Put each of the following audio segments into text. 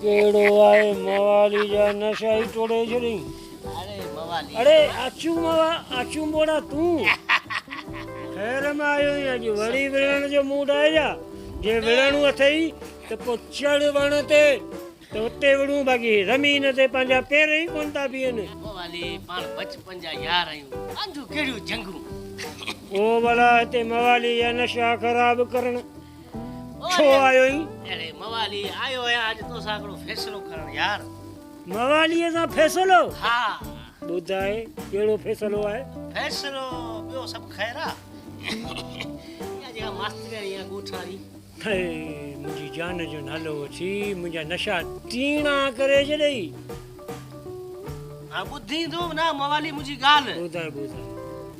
केड़ो आए मवाली जा नशा ही टोड़े छड़ी। अरे मवाली अरे आचू मोड़ा तू खैर में आयो आज वड़ी विरण जो मूड आए जा जे विरणू अथई तो पो चढ़ वण ते तो उते विड़ू बाकी ज़मीन ते पंहिंजा पेर ही कोन था बीहनि। मवाली पाण बचपन जा यार आहियूं आंजू कहिड़ियूं जंगूं ओ भला हिते मवाली जा नशा ख़राब करण छो आयो ही? अरे मवाली आयो है आज तो साकड़ो फैसलो करण यार। मवालीअ सां फैसलो? हा ॿुधाए कहिड़ो फैसलो आहे? फैसलो ॿियो सभु ख़ैर आहे। या जेका मास्तरी या ॻोठारी मुंहिंजी जान जो नालो वठी मुंहिंजा नशा टीणा करे छॾई। हा ॿुधींदो ना मवाली मुंहिंजी ॻाल्हि। ॿुधाए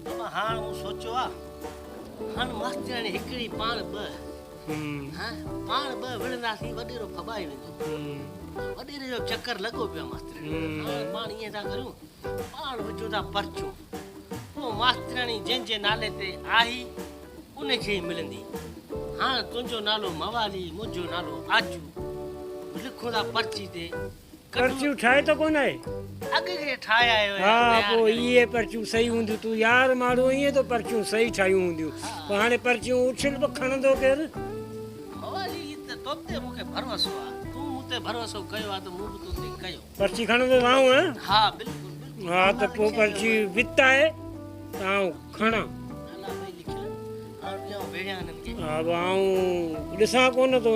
बाबा हाणे मूं सोचियो आहे हाणे मास्तरी हिकिड़ी पाण ॿ पाण ॿ विढ़ंदासीं वॾेरो फॿाए वेंदो। वॾेरे जो चकर लॻो पियो आहे मास्तरी। हाणे पाण ईअं था करूं पाण विझूं था पर्चो पोइ मास्तराणी जंहिंजे नाले ते आई उनखे ई मिलंदी। हाणे तुंहिंजो नालो मवाली मुंहिंजो नालो आजू लिखूं था पर्ची ते। पर्चियूं ठाहे त कोन आहे अॻिते ठाहे आयो हा पोइ इहे पर्चियूं सही हूंदियूं तूं यार माण्हू ईअं त पर्चियूं सही ठाहियूं हूंदियूं पोइ हाणे पर्चियूं उछल बि खणंदो केरु? मवाली त तोते मूंखे भरोसो आहे तूं मूं ते भरोसो कयो आहे त मूं बि तोते कयो। पर्ची खणंदो आऊं? हा बिल्कुलु हा त पोइ पर्ची विताए त आऊं खणा। अब आऊं ॾिसां कोन थो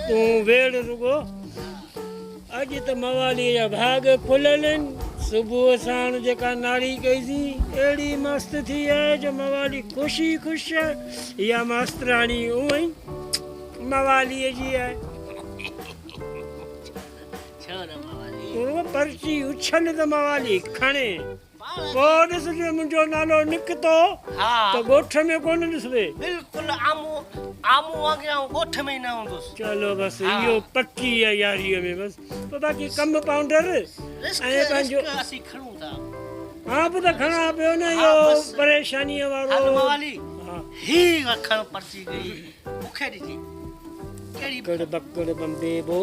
तूं वेड़ रुगो। अॼु त मवाली जा भाग खुलियल आहिनि। सुबुह साण जेका नाड़ी कईसीं अहिड़ी मस्तु थी आहे जो मवाली ख़ुशी ख़ुशि आहे। इहा मास्तराणी उहो ई मवालीअ जी आहे। पर्ची उछल त मवाली खणे पोइ ॾिस जे मुंहिंजो नालो निकितो त ॻोठ में कोन ॾिसबे। बिल्कुलु आमू वांगुरु ॻोठ में ई न हूंदुसि। चलो बसि इहो पकी आहे यारीअ में बसि पोइ बाक़ी कमु पाउंडर ऐं पंहिंजो असीं खणूं था। हा पोइ त खणा पियो न इहो परेशानीअ वारो। मवाली ही खण पर्ची गई मूंखे ॾिजी कहिड़ी कड़ बकड़ बम्बे बो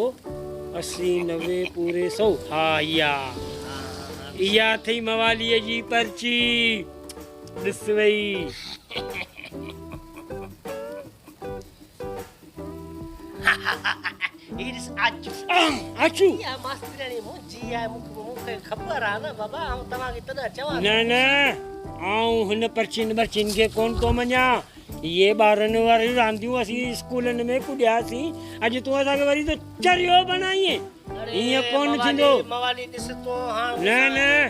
80 90 पूरे 100। हा इहा अथई मवालीअ जी पर्ची ॾिस वई। आचू मूंखे ख़बर आहे न बाबा आऊं तव्हांखे तॾहिं चवां न आऊं हिन पर्चियुनि खे कोन थो मञा। इहे ॿारनि वारी रांदियूं असीं स्कूलनि में कुॾियासीं अॼु तूं असांखे वरी तो चरियो बनाईं ईअं कोन थींदो। मवाली ॾिस तो न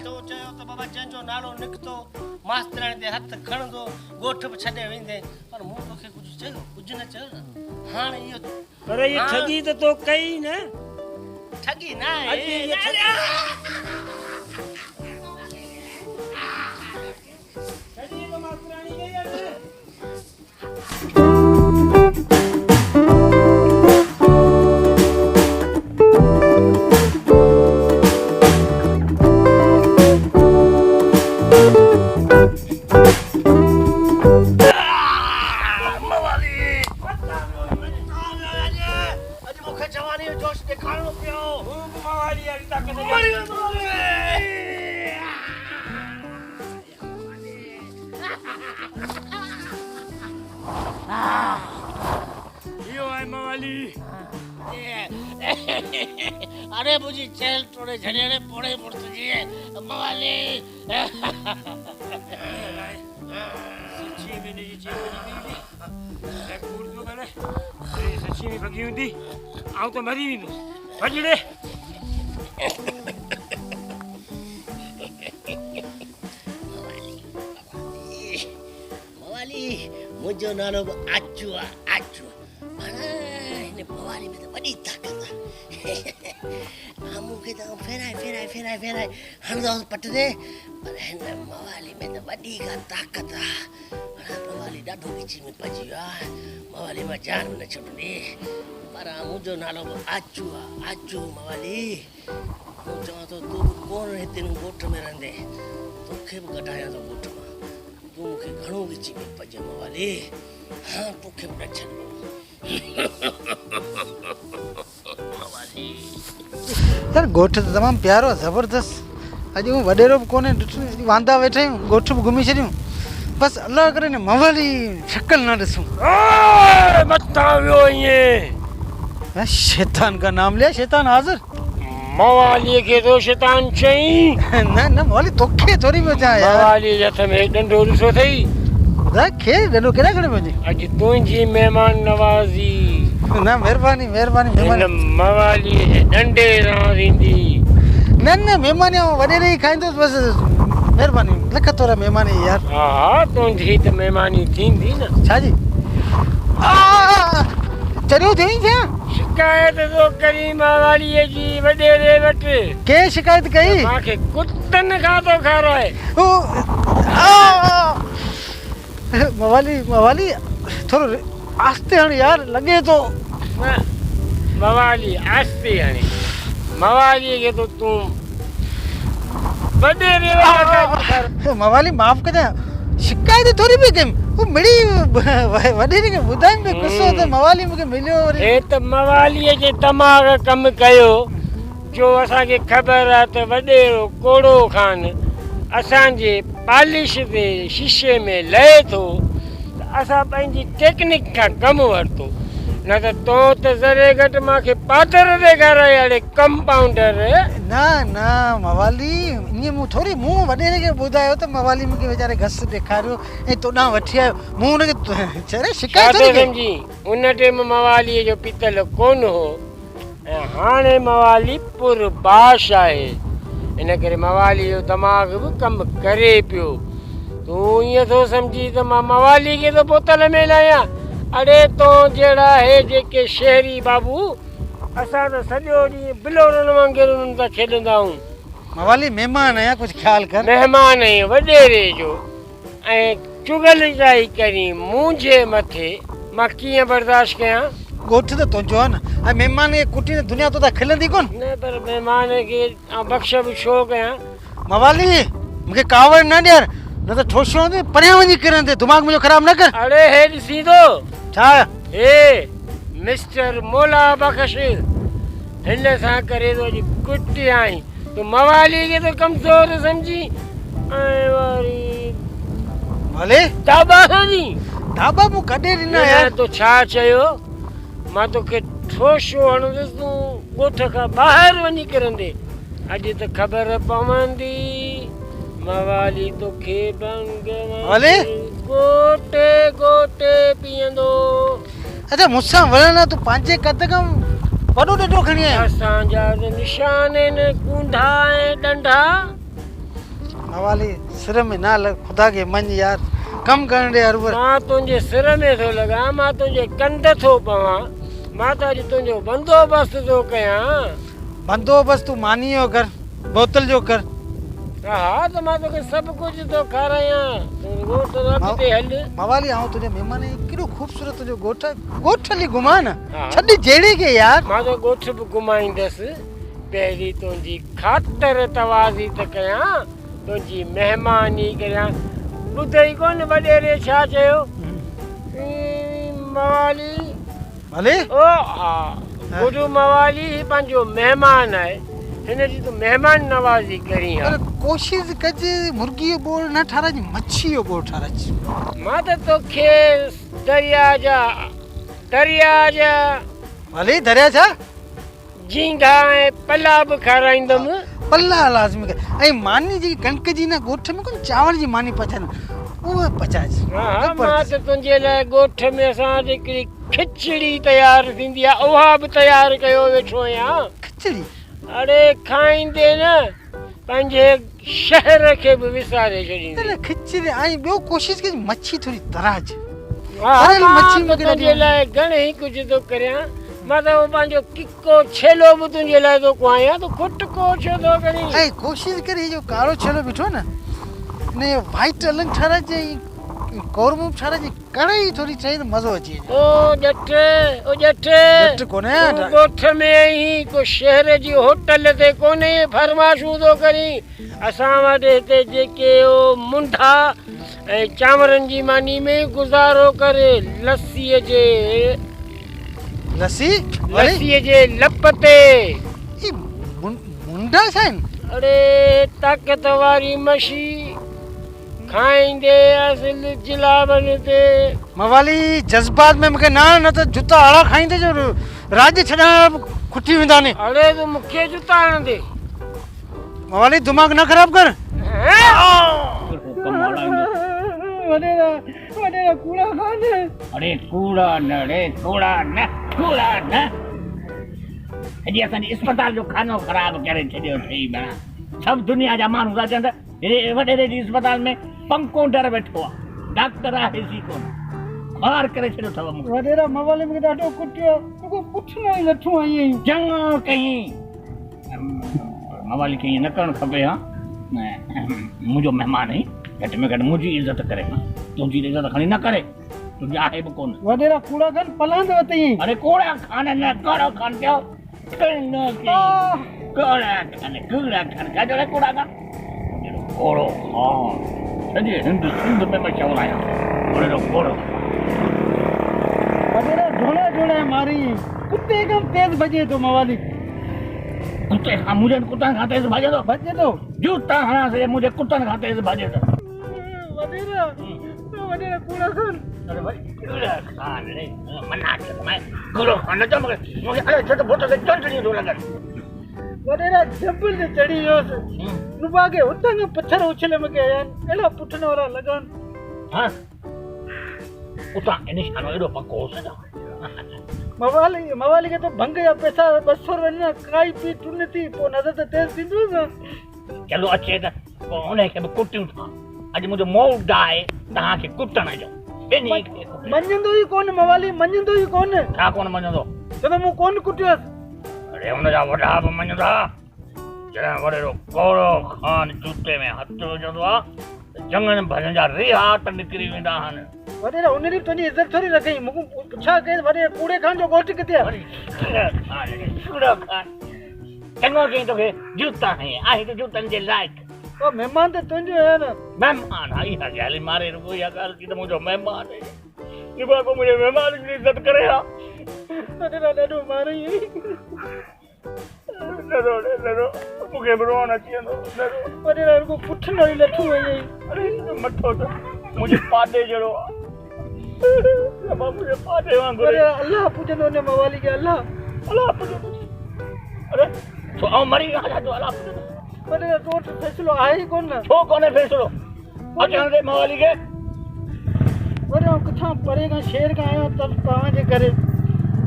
तो चयो त बाबा जंहिंजो नालो निकितो मास्तराणी ते हथ खणंदो ॻोठ बि छॾे वेंदे पर मूं तोखे कुझु न चयो न। हाणे इहो पर इहा ठगी त तो कई न। ठगी न अरे मुझे चेल टोड़े झड़े पोड़े मुड़त जी मवाली सच्ची में नहीं जी मैं कूड़ दो मैंने सच्ची में भगी हुई आऊं तो मरी भी नहीं भजड़े मवाली मुझो नालो आचू मवाली में तो बड़ी ताकत है। मूंखे त फेराए हणंदो पट ते पर हिन मवाली में त वॾी का ताक़त आहे। मवाली ॾाढो विच में पइजी वियो आहे। मवाली मां जान न छॾंदी पर मुंहिंजो नालो बि आचू आहे। आचू मवाली मूं चवां थो तूं बि कोन हिते ॻोठ में रहंदे तोखे बि कढायां थो ॻोठ मां। तूं मूंखे घणो विच में पइजे मवाली। हा तोखे बि न छॾिबो मवाली। यार गोठ त तमामु प्यारो ज़बरदस्त। अॼु हू वॾेरो बि कोन्हे ॾिठो, वांदा वेठा आहियूं, गोठ बि घुमी छॾियूं, बसि अलाह करे न मवाली शक्ल न ॾिसूं। मथां वियो ईअं शैतान का नाम लिया, शैतान हाज़िर। मवालीअ खे तो शैतान चई? न न मवाली तोखे थोरी पियो चवां यार। मवालीअ जे हथ में ॾंडो ॾिसो अथई? ॿुधाए खे ॾंडो केॾा खणे पियो? अॼु तुंहिंजी महिमान नवाज़ी। न महिरबानी महिरबानी महिरबानी। मवालीअ जे ॾंडे सां थींदी। न न महिमानी वॾेरे ई खाईंदुसि बसि, महिरबानी लख तोरा महिमानी यार। हा हा तुंहिंजी त महिमानी थींदी न। छा जी? चरियो थी छा? शिकायत तो करी मवालीअ जी वॾेरे वटि। के शिकायत कई? मूंखे कुतनि खां तो खाराए। मवाली मवाली थोरो आस्ते हण यार, लॻे थो। मवाली आस्ते हणे, मवालीअ खे तो तूं वॾेरे। मवाली माफ़ कजां, शिकायत थोरी पई कयमि, वो मिड़ी वॾेरे खे ॿुधाइमि पियो गुस्सो त मवाली मूंखे मिलियो वरी। हे त मवालीअ जे दिमाग़ कमु कयो, जो असांखे ख़बर आहे त वॾेरो कोड़ो खान असांजे पालिश ते शीशे में लहे थो, त असां पंहिंजी टेक्निक खां कमु वरितो। न त तो त ज़रे घटि मूंखे पाथर ते खाराए अड़े कंपाउंडर। न न मवाली ईअं मूं थोरी, मूं वॾेरे खे ॿुधायो त मवाली मूंखे वीचारे घस ॾेखारियो ऐं तोॾां वठी आयो, मूं हुनखे चरे शिकायत थोरी सम्झी। उन टाइम मवालीअ जो पीतल कोन हो ऐं हाणे मवाली पुरबाश आहे, इन करे मवाली जो दिमाग़ बि कमु करे पियो। तूं ईअं थो सम्झी त मां मवाली खे तो बोतल में लाहियां? अड़े तो जहिड़ा हे जेके शहरी बाबू, असां त सॼो ॾींहुं बिलोरनि वांगुरु उन्हनि सां खेॾंदा आहियूं। मवाली महिमान आहियां, कुझु ख़्यालु कर। महिमान ऐं वॾेरे जो ऐं चुगलजाई करी मुंहिंजे मथे, मां कीअं बर्दाश्त कयां? ॻोठ त तुंहिंजो आहे न, ऐं महिमान खे कुटी त दुनिया तो त खिलंदी कोन। न पर महिमान खे बख़्श बि छो कयां? मवाली मूंखे कावड़ न ॾियार, न त ठोशो हूंदे परियां वञी किरनि ते, दिमाग़ मुंहिंजो ख़राबु न कर। अड़े हे ॾिसी थो छा? हे मिस्टर मोला बख़्श हिन सां करे थो अॼु कुटियाई, तूं मवाली खे तो कमज़ोर सम्झी ऐं वरी भले दाबा दी दाबा मूं कॾहिं ॾिना यार। तो छा चयो? मां तोखे ठोशो हणंदुसि, तूं ॻोठ खां ॿाहिरि वञी किरंदे। अॼु त ख़बर पवंदी मवाली तोखे भंग गोटे गोटे पीअंदो। अच्छा मूंसां वञण तूं पंहिंजे कद खां वॾो ॾंडो खणी आयो? असांजा निशान आहिनि कूंडा ऐं ॾंडा। मवाली सिर में ना लॻ, ख़ुदा खे मञ यार, कमु करण ॾे हर वर। मां तुंहिंजे सिर में थो लॻां, मां तुंहिंजे कंध थो पवां, मां त अॼु तुंहिंजो बंदोबस्तु थो कयां। बंदोबस्तु तूं मानी जो कर, बोतल जो कर। हा त मां तोखे सभु कुझु थो खारायां, तूं ॻोठ अॻिते हल। मवाली आऊं तुंहिंजे महिमान केॾो ख़ूबसूरत तुंहिंजो ॻोठ, ॻोठ हली घुमा न, छॾ जहिड़े खे यार। मां त ॻोठ बि घुमाईंदसि, पहिरीं तुंहिंजी ख़ातिर तवाज़ी त कयां, तुंहिंजी महिमानी कयां। ॿुधई कोन वॾेरे छा चयो? मवाली भले ओ हा गुरु मवाली पंहिंजो महिमान आहे, हिन जी तूं महिमान नवाज़ी करी। पर कोशिशि कजे मुर्गी जो बोल न ठाराइजे, मच्छी जो बोल ठाराइजे। मां त तोखे दरिया जा भले दरिया छा झींगा ऐं पला बि खाराईंदुमि। पला लाज़मी कर, ऐं मानी जी कणिक जी न ॻोठ में कोन चांवर जी मानी पचाइनि, उहा पचाइजे। हा मां त तुंहिंजे लाइ ॻोठ में असां हिकिड़ी खिचड़ी तयारु थींदी आहे, उहा बि तयारु कयो वेठो आहियां। खिचड़ी? अड़े खाईंदे न पंहिंजे शहर खे बि विसारे छॾींदे। खिचड़ी ऐं ॿियो कोशिशि कजे मच्छी थोरी तराइजे। मच्छी तुंहिंजे लाइ घणेई कुझु थो करियां, मां त पंहिंजो किको छेलो बि तुंहिंजे लाइ थो कुआयां, तूं खुटको छो थो करीं? ऐं कोशिशि करे जो कारो छेलो बीठो न, ने वाइट अलॻि ठाराइजे, कौरमू ठाराइजे, कढ़ाई थोरी चई त मज़ो अची वञे। ओ ॼठ कोन्हे ॻोठ में ही को शहर जी होटल ते कोन्हे फरमाशूं थो करीं। असां वटि हिते जेके मुंडा ऐं चांवरनि जी मानी में गुज़ारो करे लस्सीअ जे लप ते बुढ़ा साईं अरे ताक़त वारी मशी खाईंदे असल जिलावन ते मवाली जज्बात में मूंखे न त जूता आड़ा खाईंदे जो राज्य छॾण खुटी वेंदा ने। अरे तूं मूंखे जूता आणे मवाली दिमाग़ न ख़राब कर। वॾेरा वॾेरा कूड़ा खान। अरे कूड़ा न अॼु असांजे अस्पताल जो खानो ख़राब करे छॾियो अथई भेण। सभु दुनिया जा माण्हू था चवनि हेॾे वॾेरे जी अस्पताल में पंकोंडर वेठो आहे, डॉक्टर आहे सी कोन, ख़ार करे छॾियो अथव मूंखे। वॾेरा मवाली मूंखे ॾाढो कुटियो, मूंखे पुठियां ई लठूं आई आहिनि। चङो कई मवाली खे ईअं न करणु खपे। हा मुंहिंजो महिमान आहीं, घटि में घटि मुंहिंजी इज़त करे, तुंहिंजी इज़त खणी न करे, तुंहिंजी आहे बि कोन। वॾेरा कूड़ा खान पलांदव तई। अरे कूड़ा खान न कूड़ा खान थियो कोड़ो सॼे सिंध में मशहूरु आहियां। वॾेरा झोला मारी कुत्ते खां तेज़ भॼे थो मवाली। कुत्ते खां मुंहिंजे कुत्तनि खां तेज़ भॼे थो जूता हणां से मुंहिंजे कुत्तनि खां तेज़ भॼे थो। वॾेरा कूड़ा खान। अरे भाई कूड़ा खान रे मना कर मैं कूड़ा खान न मुझे अरे छोटे बोतल से चंचड़ी दो लगा। वॾेरा जबल ते चढ़ी वियोसि, नुबा खे हुतां खां पथर उछले मूंखे आया आहिनि, अहिड़ा पुठनि वारा लॻनि। हाँ उतां निशानो एॾो पको होसि न। मवाली खे त भंग जा पैसा 200 रुपया काई पी टुन थी पोइ नज़र त तेज़ थींदो न। चलो अचे त पोइ उनखे बि कुटियूं था। अॼु मुंहिंजो मूड आहे तव्हांखे कुटण जो। मञंदो ई कोन मवाली, मञंदो ई कोन। छा कोन मञंदो? छो त मूं कोन कुटियोसि। अरे हुनजा वॾा बि मञंदा। जॾहिं वॾेरो कोड़ो खान जूते में हथ विझंदो आहे त चङनि भॼन जा रिहाट निकिरी वेंदा आहिनि। वॾेरा उन ॾींहुं तुंहिंजी इज़त थोरी रखई, मूंखे पुछा कई वॾे कूड़े खान जो घोट किथे आहे? कूड़ा खान चङो कई तोखे जूता हई आहे त जूतनि जे लाइक़। ओ महिमान त तुंहिंजो आहे न। महिमान आई आहे ॻाल्हि मारे रुगो इहा ॻाल्हि थी त मुंहिंजो महिमान आहे। निभा को मुंहिंजे महिमान जी इज़त करे हा। वॾेरा ॾाढो मारई। नरो मूंखे बि रोअण अची वेंदो। वॾेरा रुगो पुठनि वारी लठूं आई आहिनि। अरे मथो त मुंहिंजे पाॾे जहिड़ो आहे। मुंहिंजे पाॾे वांगुरु। अलाह पुॼंदो न मवाली खे, अलाह पुॼंदो। अरे छो आउं मरी वियो आहियां अलाह पुॼंदो। वॾेरा तो फ़ैसिलो आहे ई कोन। छो कोन्हे फ़ैसिलो? अचण दे मवाली खे। वॾेरा किथां परे खां शहर खां आयो त तव्हांजे करे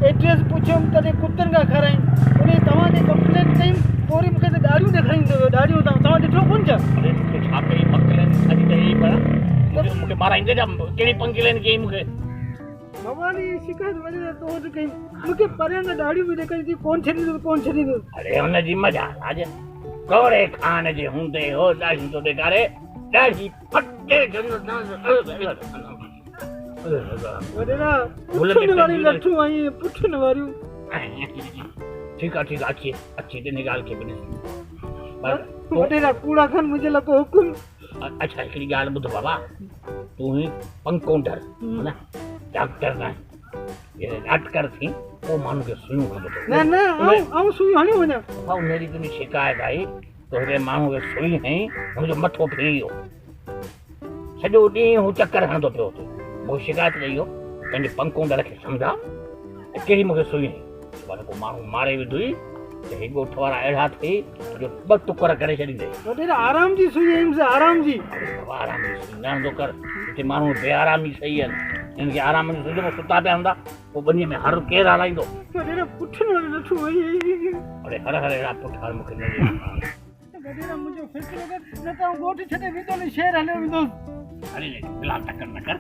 एड्रेस पुछियमि तॾहिं कुतनि खां खाराई, उन तव्हांजी कंप्लेंट कई, पोइ मूंखे त ॾाढ़ियूं ॾेखारींदो हुयो। ॾाढ़ियूं तव्हां ॾिठो कोन छा? अरे मूंखे छा कई पंकलेन अॼु त ई पर मूंखे माराईंदे जा कहिड़ी पंकलेन कई मूंखे? मवाली शिकायत वॾेरा तो वटि कई, मूंखे परियां खां ॾाढ़ियूं बि ॾेखारी थी, कोन छॾींदो। अरे हुनजी मज़ा आज कोड़े खान जे हूंदे हो ॾाढ़ी तो ॾेखारे ॾाढ़ी फटे वॾेरा पुठनि वारी लठूं आई, पुठनि वारियूं। ठीकु आहे अची इन ॻाल्हि खे बि ॾिस। वॾेरा कूड़ा खान मुंहिंजे लाइ को हुकुम। अच्छा हिकिड़ी ॻाल्हि ॿुध बाबा, तूं ही पंकोंडर न डॉक्टर न डॉक्टर थी पोइ माण्हू खे सुयूं खपे। न आऊं सुयूं हणी वञा। भाऊ मेरी तुंहिंजी शिकायत आई तोरे माण्हू खे सुई हई, मुंहिंजो मथो फिरी वियो, सॼो ॾींहुं हू चकर हणंदो पियो हुते। पोइ शिकायत कई हो पंहिंजे पंकोंडर खे सम्झा कहिड़ी मूंखे सुई हई। को माण्हू मारे विधुई त हे ॻोठ वारा अहिड़ा थी जो 2 टुकर करे छॾींदे। वॾेरा आराम जी सुई हई मुंहिंजे, आराम जी। आराम जी सुई न हूंदो कर, हिते माण्हू बेआरामी सही आहिनि, हिन खे आराम जी सुई सुता पिया हूंदा पोइ ॿनीअ में हर केरु हलाईंदो। वॾेरा पुठनि वारी लठूं आई। अरे हर अहिड़ा पुठ हर मूंखे न वॾेरा मुंहिंजो फ़ैसिलो कर, न त आऊं ॻोठ छॾे वेंदो न शहर हलियो वेंदोसि। अरे बिला टकर न कर,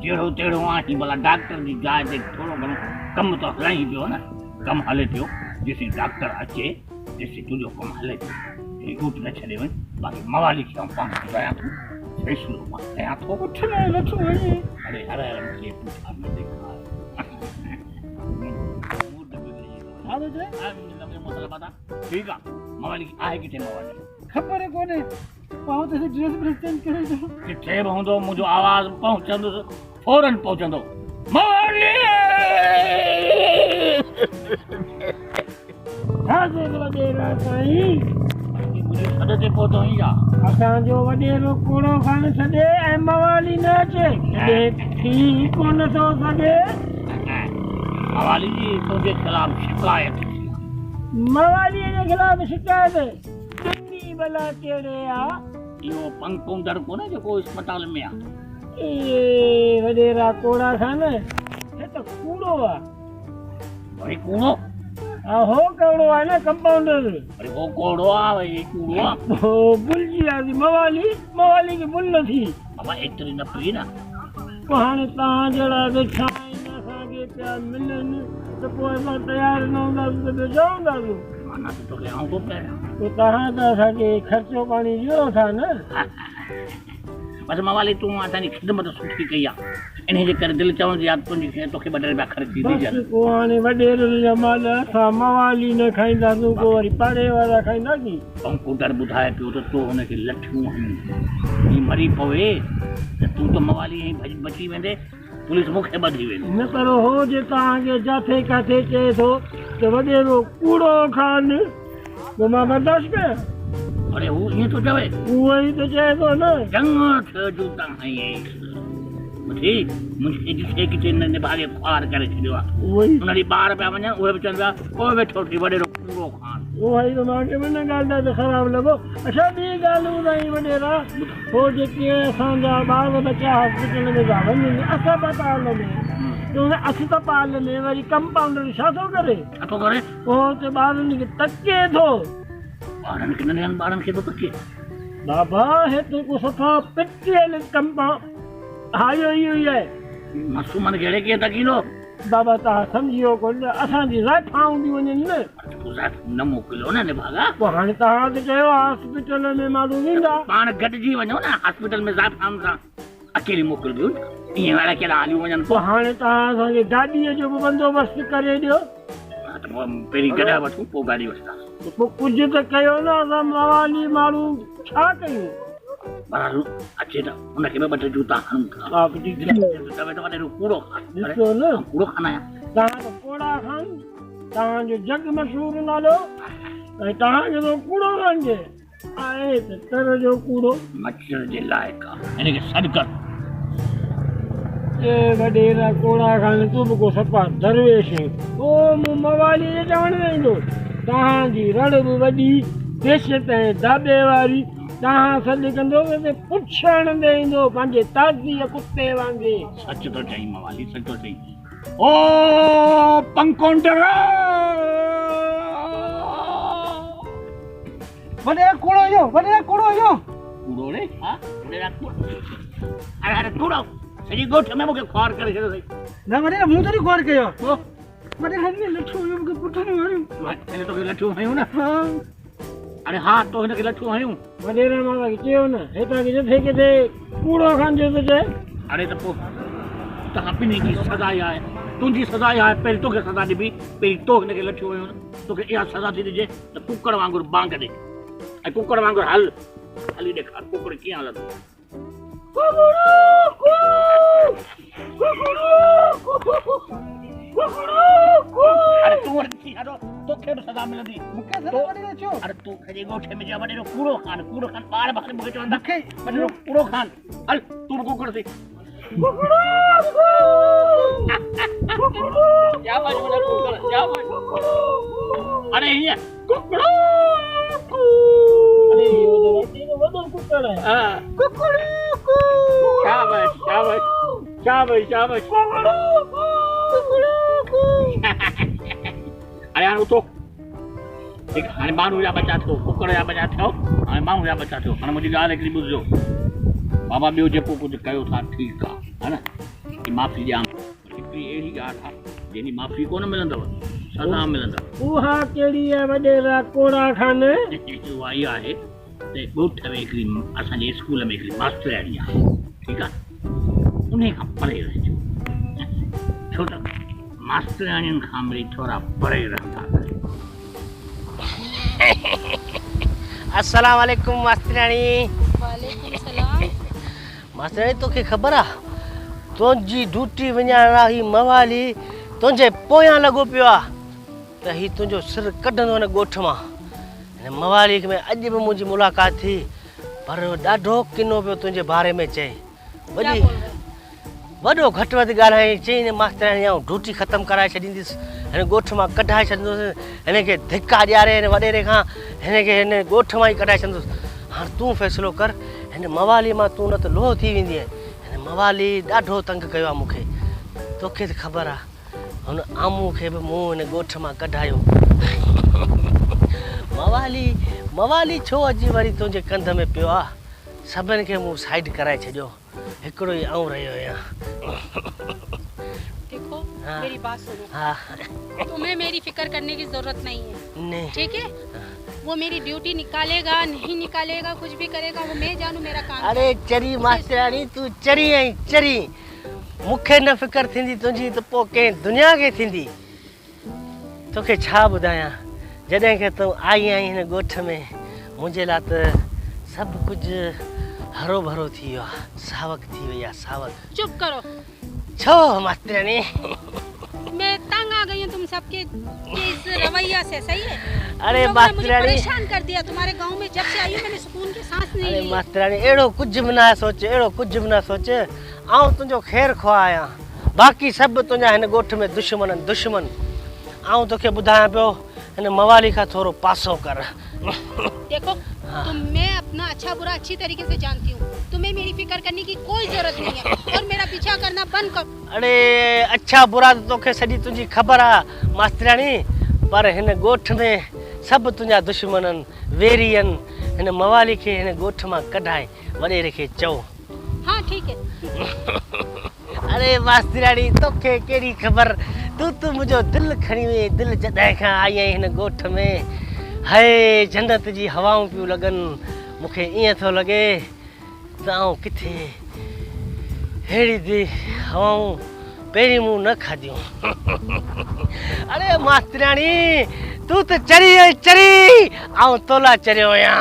जहिड़ो तेड़ो आहीं भला डॉक्टर जी जाइ ते थोरो घणो कमु त हलाइ पियो न, कमु हले पियो जेसीं डॉक्टर अचे तेसीं तुंहिंजो कमु हले पियो। ॻोठ न छॾे वञ, बाक़ी मवाली खे आउं पाण ॿुधायां थो, फ़ैसिलो मां कयां थो। पुठनि वारी लठूं आई। अरे हर मूंखे पुठा न ॾेखार। ठीकु आहे मवाली आहे किथे? मवाली ख़बर कोन्हे, पाउ त ड्रेस ब्रेस चेंज करे छो। किथे बि हूंदो मुंहिंजो आवाज़ पहुचंदुसि फौरन पहुचंदो। मवाली छाजे वडेरा साईं मुझे सदते पहुतो ही जा असांजो वडेरो कूड़ो खान छॾे ऐं मवाली न अचे तॾहिं थी कोन थो सघे मवाली जी तुझे खिलाफ शिकायत मवालीअ जे खिलाफ़ शिकायत चङी भला कहिड़े आ इहो पंकूंदर कोन जेको अस्पताल में आहे वडेरा कोड़ा खान हे त कूड़ो आ वरी कूड़ो हो कहिड़ो आहे न कंपाउंडर वरी हो कोड़ो आहे वरी कूड़ो आहे भुलिजी वियासीं मवाली खे भुल न थी बाबा एतिरी न पई न पोइ हाणे तव्हां जहिड़ा वेठा आहिनि असांखे पिया मिलनि त पोइ असां तयारु न हूंदासीं त ॿियो छा हूंदासीं माना त तोखे आऊं थो पहिरियां पोइ तव्हां त असांखे ख़र्चो पाणी ॾियो था न बसि मवाली तूं असांजी ख़िदमत सुठी कई आहे इन जे करे दिलि चवण जी तुंहिंजी तोखे ॿ रुपया ख़र्ची ॾिजनि पोइ हाणे वॾेरनि जा माल असां मवाली न खाईंदासीं पोइ वरी पाड़े वारा खाईंदासीं कंप्यूटर ॿुधाए पियो त तूं हुनखे लठियूं हणी मरी पवे त तूं त मवाली ऐं बची वेंदे पुलिस मूंखे ॿधी वेंदी न पर हो जे तव्हांखे जिथे किथे चए थो त वॾेरो कूड़ो खान पोइ मां बर्दाश्त कयां अरे हू ईअं थो चवे उहो ई त चए थो न चङो थियो जूता हई मुंहिंजी ॾिसे किथे निभागे ख्वार करे छॾियो आहे उहो ई उन ॾींहुं ॿार पिया वञनि उहे बि चवनि पिया पोइ वेठो थी वॾेरो कूड़ो खान उहो ई त मूंखे बि न ॻाल्हि त ख़राबु लॻो अच्छा ॿी ॻाल्हि ॿुधाई वॾेरा हो जेके असांजा ॿार बचा हॉस्पिटल में था वञनि अस्पताल में त हुन अस्पताल में वरी कंपाउंडर छा थो करे पोइ हुते ॿारनि खे तके थो ॿारनि खे नंढनि ॿारनि खे थो तके बाबा हिते को सफ़ा पिटियल हायो इहो ई आहे मासूमनि खे अहिड़े कीअं तकींदो बाबा तव्हां सम्झियो कोन असांजी ज़ाइफ़ां हूंदियूं वञनि न न मोकिलियो न निभागा पोइ हाणे तव्हां त चयो हॉस्पिटल में माण्हू वेंदा पाण गॾिजी वञो न हॉस्पिटल में ज़ाइफ़ाउनि सां अकेली मोकिलिबियूं ईअं अहिड़ा कहिड़ा हलियूं वञनि पोइ हाणे तव्हां असांखे गाॾीअ जो बि बंदोबस्तु करे ॾियो पहिरीं गॾा वठूं पोइ गाॾी वठंदासीं पोइ कुझु त कयो न असां मवाली माण्हू छा कयूं बराबरि अचे त हुनखे बि ॿ टे जूता हणूं था कूड़ो ॾिसो न कूड़ो खाना तव्हां त कोड़ा खान तव्हांजो जग मशहूरु नालो ऐं तव्हांखे त कूड़ो खानजे आहे त तर जो कूड़ो मच्छर जे लाइक़ु आहे हिनखे सॾु कर वॾेरा कोड़ा खान तूं बि को सफ़ा दरवेश पोइ मूं मवाली जे चवण वेंदो तव्हांजी रड़ बि वॾी बेशत ऐं दाॿे वारी तव्हां सॾु कंदो पुछण ॾींदो पंहिंजे ताज़ीअ कुते वांगुरु सच थो चई मवाली सच थो चई ओ पंकोंडर वॾेरा कूड़ो इहो कूड़ो रे हा वॾेरा कूड़ो अरे कूड़ो सॼी ॻोठ में मूंखे ख्वार करे छॾियो अथई न वॾेरा मूं त ख्वार कयो वॾेरा हिन लठियूं मूंखे पुठियूं हयूं हिन तोखे लठियूं हयूं न अरे हा तो हिनखे लठियूं हयूं वॾेरा मां चयो न हितां जिथे किथे कूड़ो खान जो थो चए अरे त पोइ तव्हां ॿिन्ही जी सज़ा आहे तुंहिंजी सज़ा आहे पहिरीं तोखे सज़ा ॾिबी पहिरीं तो हिनखे लठियूं हयूं न तोखे इहा सज़ा थी ॾिजे त कुकड़ वांगुरु बांग ॾे ऐं कुकड़ वांगुरु हली ॾेखार कुकड़ कीअं हलंदो अरे तूं वरी तोखे बि सज़ा मिलंदी अरे तूं सॼे ॻोठे में जा वॾेरो कूड़ो खान ॿार ॿार मूंखे चवंदा वॾेरो कूड़ो खान हल तूं बि कुकड़ थी अरे हीअं कुकड़ो शाबाश अरे हाणे उथो हाणे माण्हू जा बचा थियो कुकड़ जा बचा थियो हाणे माण्हू जा बचा थियो हाणे मुंहिंजी ॻाल्हि हिकिड़ी ॿुधिजो बाबा ॿियो जेको कुझु कयो था ठीकु आहे है न की माफ़ी ॾियां हिकिड़ी अहिड़ी ॻाल्हि आहे जंहिंजी माफ़ी कोन मिलंदव सज़ा मिलंदव उहा कहिड़ी आहे वॾेरा कोड़ा खान उहा इहा आहे त ॻोठ में हिकिड़ी असांजे स्कूल में हिकिड़ी मास्टराणी आहे ठीकु आहे उन खां परे रहिजो छो त मास्टराणियुनि खां वरी थोरा परे रहंदा अस्सलाम वालेकुम मास्टराणी वालेकुम सलाम मास्टराणी तोखे ख़बर आहे तुंहिंजी ड्यूटी विञाइण ही मवाली तुंहिंजे पोयां लॻो पियो आहे त ही तुंहिंजो सिर कढंदो न ॻोठ मां। हिन मवाली में अॼु बि मुंहिंजी मुलाक़ात थी, पर ॾाढो किनो पियो तुंहिंजे बारे में चए। क्या बोल रहे? वॾो घटि वधि ॻाल्हाई, चई न मास्तराणी आऊं ड्यूटी ख़तमु कराए छॾींदुसि, हिन ॻोठ मां कढाए छॾींदुसि, हिनखे धिका ॾियारे हिन वॾेरे खां हिनखे हिन ॻोठ मां ई कढाए छॾींदुसि। हाणे तूं फ़ैसिलो कर, हिन मवाली मां तूं न त लोह थी वेंदीअ। हिन मवाली ॾाढो तंग कयो आहे मूंखे, तोखे त ख़बर आहे। हुन आमू खे बि मूं हिन ॻोठ मां कढायो। मवाली छो अची वरी तुंहिंजे कंध में पियो आहे? सभिनि खे मूं साइड कराए छॾियो, हिकिड़ो ई आऊं रहियो आहियां। देखो हाँ। मेरी बात सुनो। हाँ। तुम्हें मेरी फिक्र करने की जरूरत नहीं है, नहीं। ठीक है? वो मेरी ड्यूटी निकालेगा नहीं निकालेगा, कुछ भी करेगा, वो मैं जानू, मेरा काम। अरे चरी मास्तराणी, तूं चरी आई चरी। मूंखे न फिकर थींदी तुंहिंजी त पोइ कंहिं दुनिया खे थींदी। तोखे छा ॿुधायां, जॾहिं की तूं आई आहीं हिन ॻोठ में, मुंहिंजे लाइ त सभु कुझु हरो भरो थी वियो आहे, सावक थी वई आहे, सावक। चुप करो। छो मास्तराणी? मैं तंग आ गई हूँ तुम सबके इस रवैया से, सही है? अरे तुम लोगों ने मुझे मास्तराणी, परेशान कर दिया। तुम्हारे गांव में जब से आई हूँ मैंने सुकून की सांस नहीं अरे ली। मास्तराणी अहिड़ो कुझु बि न सोच, अहिड़ो कुझु बि न सोच। आऊं तुंहिंजो ख़ैरु ख़्वाह आहियां, बाक़ी सभु तुंहिंजा हिन ॻोठ में दुश्मन आहिनि, दुश्मन। आऊं तोखे ॿुधायां पियो, हिन मवाली खां थोरो पासो कर। देखो मैं अपना अच्छा बुरा अच्छी तरीके से जानती हूँ, तुम्हें मेरी फिक्र करने की कोई जरूरत नहीं है, और मेरा पीछा करना बंद करो। अरे अच्छा बुरा त तोखे सॼी तुंहिंजी ख़बर आहे मास्तराणी, पर हिन ॻोठ में सभु तुंहिंजा दुश्मन आहिनि, वेरी आहिनि। हिन मवाली खे हिन ॻोठ मां कढाए, वॾेरे खे चओ। हाँ ठीक है। अरे मास्तराणी तोखे कहिड़ी ख़बर, तूं मुंहिंजो दिलि खणी वई। दिलि जॾहिं खां आई आहीं हिन ॻोठ में, हाय जन्नत जी हवाऊं पियूं लॻनि। मूंखे ईअं थो लॻे त आऊं किथे अहिड़ी हवाऊं पहिरीं मूं न खाधियूं। अरे मास्तराणी तूं त चरी आई चरी, आऊं तोला चरियो आहियां।